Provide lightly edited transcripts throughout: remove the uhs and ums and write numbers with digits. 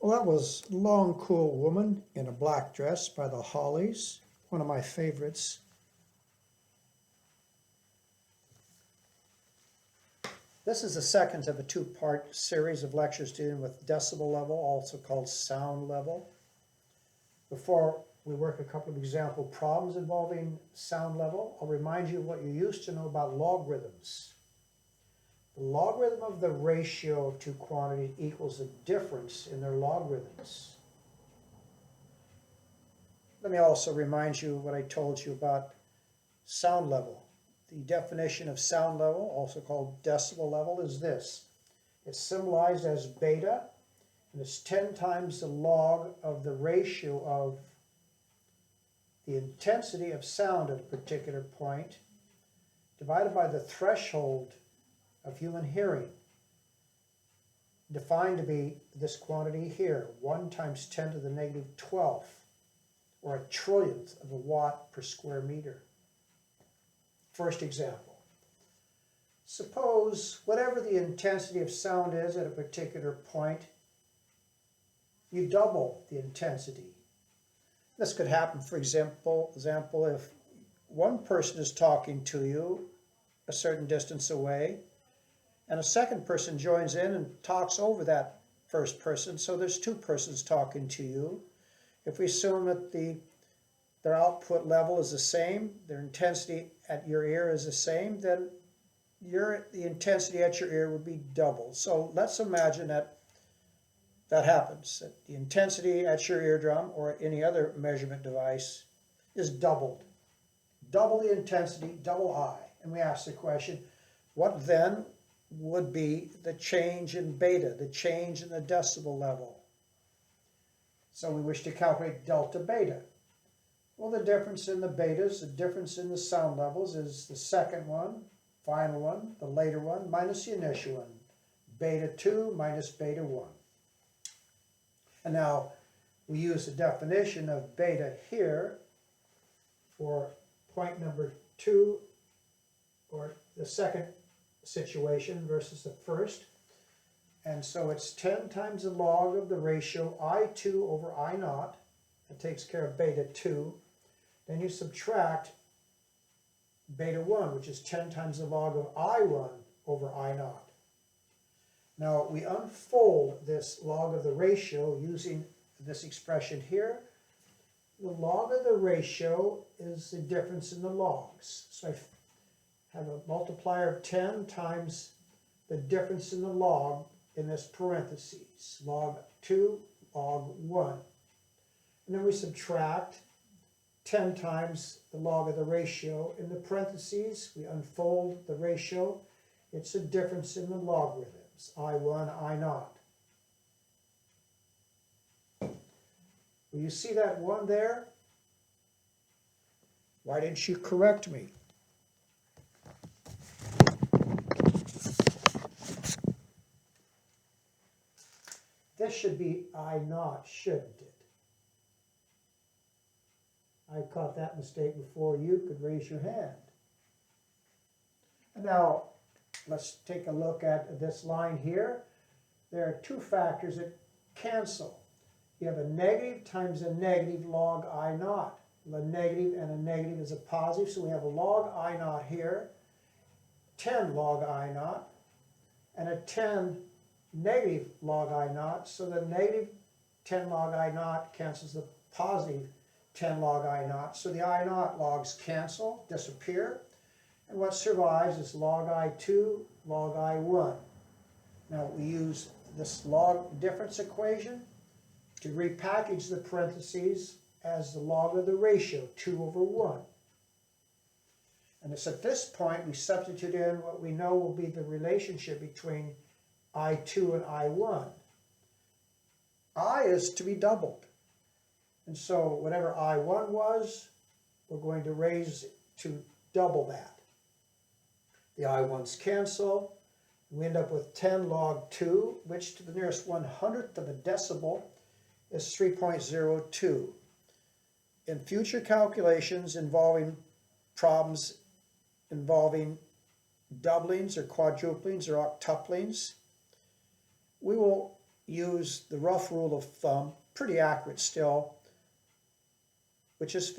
Well, that was Long Cool Woman in a Black Dress by the Hollies, one of my favorites. This is the second of a two-part series of lectures dealing with decibel level, also called sound level. Before we work a couple of example problems involving sound level, I'll remind you of what you used to know about logarithms. The logarithm of the ratio of two quantities equals the difference in their logarithms. Let me also remind you of what I told you about sound level. The definition of sound level, also called decibel level, is this. It's symbolized as beta, and it's 10 times the log of the ratio of the intensity of sound at a particular point divided by the threshold of human hearing, defined to be this quantity here, 1 times 10 to the negative 12th, or a trillionth of a watt per square meter. First example. Suppose whatever the intensity of sound is at a particular point, you double the intensity. This could happen, for example, if one person is talking to you a certain distance away, and a second person joins in and talks over that first person, so there's two persons talking to you. If we assume that their output level is the same, their intensity at your ear is the same, then the intensity at your ear would be doubled. So let's imagine that happens, that the intensity at your eardrum or any other measurement device is doubled. Double the intensity, double I. And we ask the question, what then would be the change in beta, the change in the decibel level? So we wish to calculate delta beta. Well, the difference in the betas, the difference in the sound levels is the second one, final one, the later one, minus the initial one. Beta 2 minus beta 1. And now we use the definition of beta here for point number 2, or the second situation versus the first. And so it's 10 times the log of the ratio I2 over I0. That takes care of beta 2. Then you subtract beta 1, which is 10 times the log of I1 over I0. Now we unfold this log of the ratio using this expression here. The log of the ratio is the difference in the logs. So I have a multiplier of 10 times the difference in the log in this parentheses, log 2, log 1. And then we subtract 10 times the log of the ratio in the parentheses. We unfold the ratio. It's a difference in the logarithms, I1, I0. Will you see that 1 there? Why didn't you correct me? This should be I0, shouldn't it? I caught that mistake before you could raise your hand. And now, let's take a look at this line here. There are two factors that cancel. You have a negative times a negative log I0. A negative and a negative is a positive, so we have a log I0 here, 10 log I0, and a 10 negative log I0, so the negative 10 log I0 cancels the positive 10 log I0, so the I0 logs cancel, disappear, and what survives is log I2, log I1. Now we use this log difference equation to repackage the parentheses as the log of the ratio, 2 over 1. And it's at this point we substitute in what we know will be the relationship between I2 and I1. I is to be doubled. And so whatever I1 was, we're going to raise to double that. The I1s cancel. We end up with 10 log 2, which to the nearest 1/100th of a decibel is 3.02. In future calculations involving problems involving doublings or quadruplings or octuplings, we will use the rough rule of thumb, pretty accurate still, which is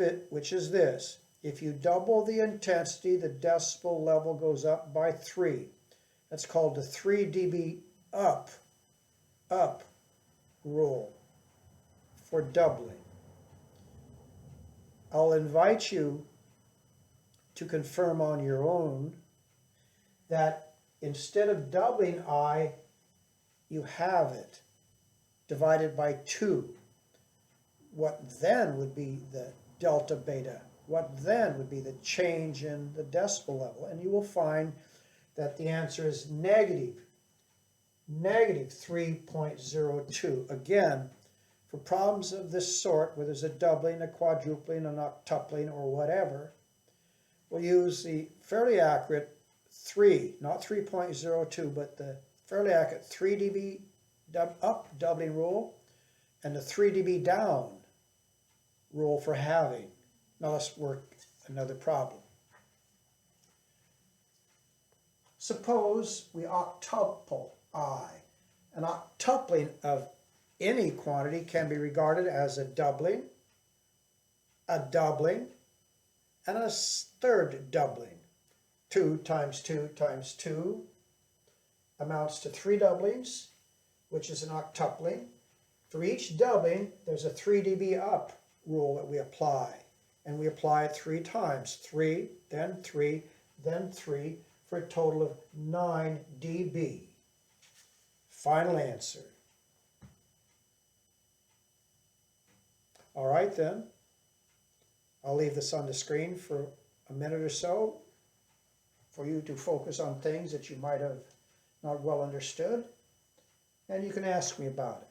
this. If you double the intensity, the decibel level goes up by 3. That's called the 3 dB up rule for doubling. I'll invite you to confirm on your own that instead of doubling I, you have it divided by 2. What then would be the delta beta? What then would be the change in the decibel level? And you will find that the answer is negative 3.02. Again, for problems of this sort, where there's a doubling, a quadrupling, an octupling, or whatever, we'll use the fairly accurate 3, not 3.02, but the fairly accurate 3 dB up doubling rule and the 3 dB down rule for halving. Now let's work another problem. Suppose we octuple I. An octupling of any quantity can be regarded as a doubling, and a third doubling. 2 times 2 times 2 amounts to 3 doublings, which is an octupling. For each doubling, there's a 3 dB up rule that we apply. And we apply it 3 times. 3, then 3, then 3, for a total of 9 dB. Final answer. All right then. I'll leave this on the screen for a minute or so for you to focus on things that you might have not well understood, and you can ask me about it.